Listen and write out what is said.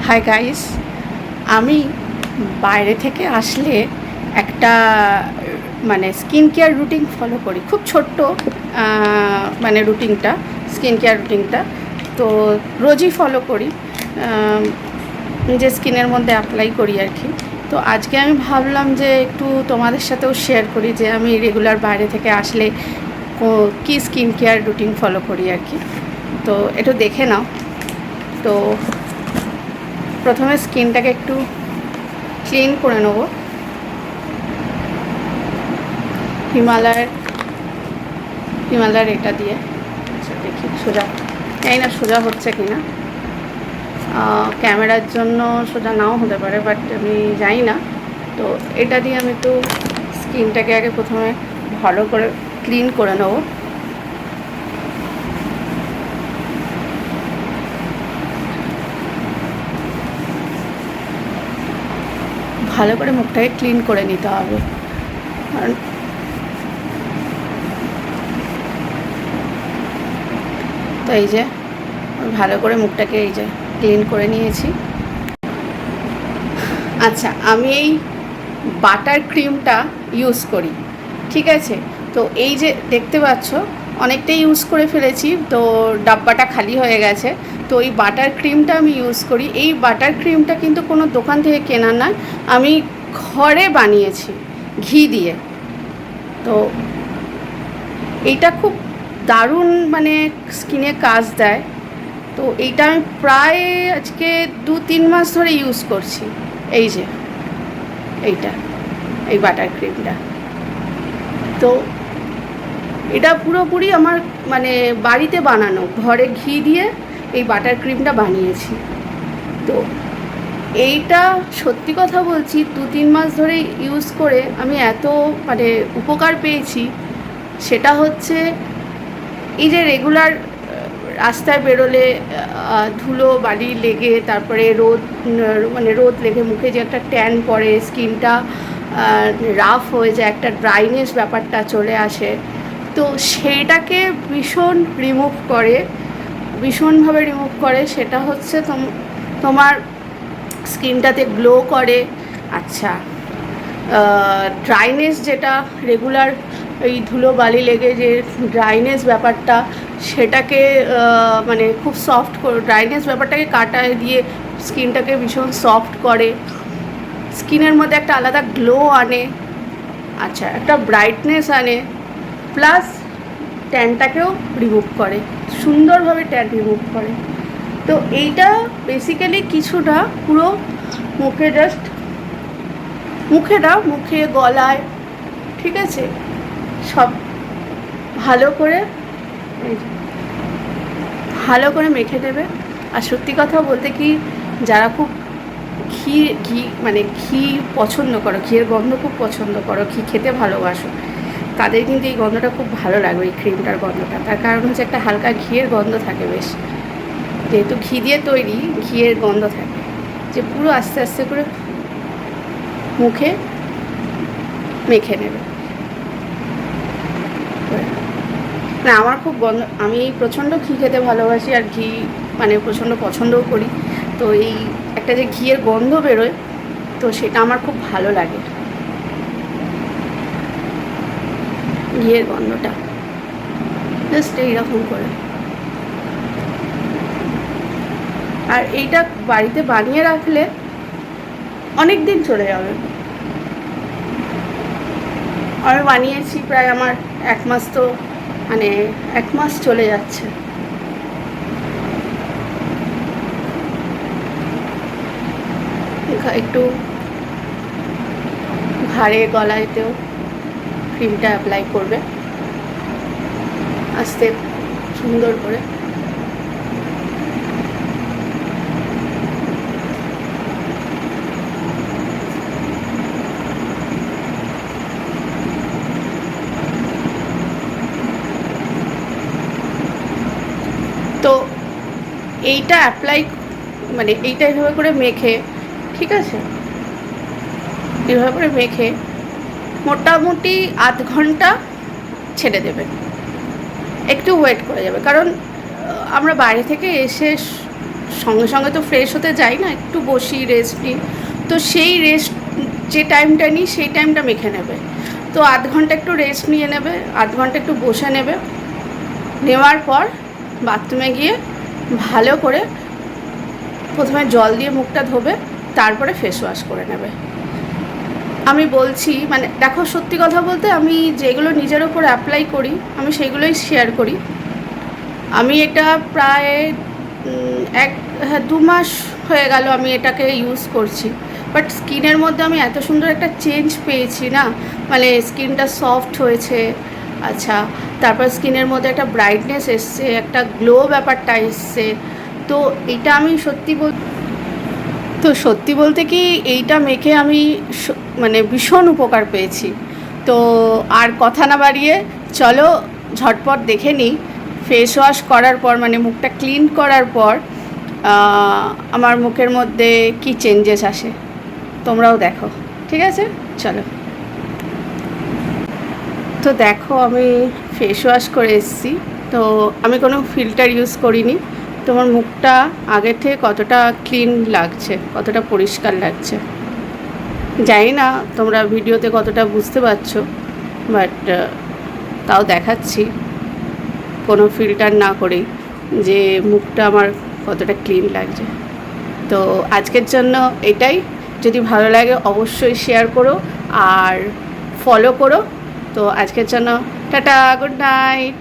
Hi guys, আমি বাইরে থেকে আসলে একটা মানে স্কিন কেয়ার রুটিন ফলো করি। খুব ছোট্ট মানে রুটিনটা, স্কিন কেয়ার রুটিনটা তো রোজই ফলো করি, নিজের স্কিনের মধ্যে অ্যাপ্লাই করি আর কি। তো আজকে আমি ভাবলাম যে একটু তোমাদের সাথেও শেয়ার করি যে আমি রেগুলার বাইরে থেকে আসলে কী স্কিন কেয়ার রুটিন ফলো করি আর কি। তো একটু দেখে নাও। তো প্রথমে স্কিনটাকে একটু ক্লিন করে নেব হিমালয়ের এটা দিয়ে। আচ্ছা দেখি সোজা, জানি না সোজা হচ্ছে কি না, ক্যামেরার জন্য সোজা নাও হতে পারে, বাট আমি জানি না। তো এটা দিয়ে আমি একটু স্কিনটাকে আগে প্রথমে ভালো করে ক্লিন করে নেব। ভালো করে মুখটাকে ক্লিন করে নিতে হবে, কারণ তো এই যে ভালো করে মুখটাকে এই যে ক্লিন করে নিয়েছি। আচ্ছা, আমি এই বাটার ক্রিমটা ইউজ করি, ঠিক আছে। তো এই যে দেখতে পাচ্ছ অনেকটাই ইউজ করে ফেলেছি, তো ডাব্বাটা খালি হয়ে গেছে। তো এই বাটার ক্রিমটা আমি ইউজ করি। এই বাটার ক্রিমটা কিন্তু কোনো দোকান থেকে কেনা না, আমি ঘরে বানিয়েছি ঘি দিয়ে। তো এইটা খুব দারুণ মানে স্কিনে কাজ দেয়। তো এইটা আমি প্রায় আজকে 2-3 মাস ধরে ইউজ করছি। এই যে এইটা, এই বাটার ক্রিমটা, তো এটা পুরোপুরি আমার মানে বাড়িতে বানানো, ঘরে ঘি দিয়ে এই বাটার ক্রিমটা বানিয়েছি। তো এইটা সত্যি কথা বলছি, 2-3 মাস ধরে ইউজ করে আমি এত মানে উপকার পেয়েছি। সেটা হচ্ছে এই যে রেগুলার রাস্তায় বেরোলে ধুলো বালি লেগে, তারপরে রোদ লেগে মুখে যে একটা ট্যান পড়ে, স্কিনটা রাফ হয়ে যায়, একটা ড্রাইনেস ব্যাপারটা চলে আসে। তো সেইটাকে ভীষণভাবে রিমুভ করে। সেটা হচ্ছে তোমার স্কিনটাতে গ্লো করে। আচ্ছা, ড্রাইনেস যেটা রেগুলার এই ধুলো বালি লেগে যে ড্রাইনেস ব্যাপারটা, সেটাকে মানে খুব সফট করে, ড্রাইনেস ব্যাপারটাকে কাটায় দিয়ে স্কিনটাকে ভীষণ সফট করে, স্কিনের মধ্যে একটা আলাদা গ্লো আনে। আচ্ছা, একটা ব্রাইটনেস আনে, প্লাস ট্যানটাকেও রিমুভ করে, সুন্দরভাবে ট্যান রিমুভ করে। তো এইটা বেসিক্যালি কিছু না, পুরো মুখে জাস্ট মুখে গলায়, ঠিক আছে, সব ভালো করে মেখে দেবে। আর সত্যি কথা বলতে কি, যারা খুব ঘি পছন্দ করো, ঘিয়ের গন্ধ খুব পছন্দ করো, ঘি খেতে ভালোবাসো, তাদের কিন্তু এই গন্ধটা খুব ভালো লাগবে, এই ক্রিমটার গন্ধটা। তার কারণ হচ্ছে একটা হালকা ঘিয়ের গন্ধ থাকে বেশ, যেহেতু ঘি দিয়ে তৈরি, ঘিয়ের গন্ধ থাকে, যে পুরো আস্তে আস্তে করে মুখে মেখে নেবে। না, আমার খুব গন্ধ, আমি প্রচণ্ড ঘি খেতে ভালোবাসি, আর ঘি মানে প্রচণ্ড পছন্দও করি। তো এই একটা যে ঘিয়ের গন্ধ বেরোয়, তো সেটা আমার খুব ভালো লাগে, ঘিয়ের গন্ধটা জাস্ট এইরকম করে। আর এইটা বাড়িতে বানিয়ে রাখলে অনেক দিন চলে যাবে। আমি বানিয়েছি প্রায় আমার 1 মাস, তো মানে 1 মাস চলে যাচ্ছে। একটু ঘাড়ে গলায়তেও ক্রিমটা অ্যাপ্লাই করবে আস্তে সুন্দর করে। তো এইটা অ্যাপ্লাই মানে এইটা এভাবে করে মেখে, ঠিক আছে, এভাবে করে মেখে মোটামুটি আধ ঘন্টা ছেড়ে দেবেন, একটু ওয়েট করে যাবে। কারণ আমরা বাইরে থেকে এসে সঙ্গে সঙ্গে তো ফ্রেশ হতে যাই না, একটু বসি, রেস্ট নিই। তো সেই রেস্ট যে টাইমটা নিই সেই টাইমটা মেখে নেবে। তো আধ ঘন্টা একটু রেস্ট নিয়ে নেবে, আধ ঘন্টা একটু বসে নেবে, নেওয়ার পর বাথরুমে গিয়ে ভালো করে প্রথমে জল দিয়ে মুখটা ধোবে, তারপরে ফেস ওয়াশ করে নেবে। আমি বলছি মানে দেখো, সত্যি কথা বলতে আমি যেগুলো নিজের ওপর অ্যাপ্লাই করি আমি সেগুলোই শেয়ার করি। আমি এটা প্রায় 2 মাস হয়ে গেল আমি এটাকে ইউজ করছি। বাট স্কিনের মধ্যে আমি এত সুন্দর একটা চেঞ্জ পেয়েছি না, মানে স্কিনটা সফট হয়েছে। আচ্ছা, তারপর স্কিনের মধ্যে একটা ব্রাইটনেস এসছে, একটা গ্লো ব্যাপারটা এসছে। তো এটা আমি সত্যি বলতে কি এইটা মেখে আমি মানে ভীষণ উপকার পেয়েছি। তো আর কথা না বাড়িয়ে চলো ঝটপট দেখে নিই ফেস ওয়াশ করার পর, মানে মুখটা ক্লিন করার পর আমার মুখের মধ্যে কি চেঞ্জেস আসে, তোমরাও দেখো। ঠিক আছে, চলো। তো দেখো আমি ফেস ওয়াশ করে এসেছি। তো আমি কোনো ফিল্টার ইউজ করিনি। তোমার মুখটা আগের থেকে কতটা ক্লিন লাগছে, কতটা পরিষ্কার লাগছে জানি না তোমরা ভিডিওতে কতটা বুঝতে পারছো, বাট তাও দেখাচ্ছি কোনো ফিল্টার না করেই যে মুখটা আমার কতটা ক্লিন লাগছে। তো আজকের জন্য এটাই। যদি ভালো লাগে অবশ্যই শেয়ার করো আর ফলো করো। তো আজকের জন্য টাটা, গুড নাইট।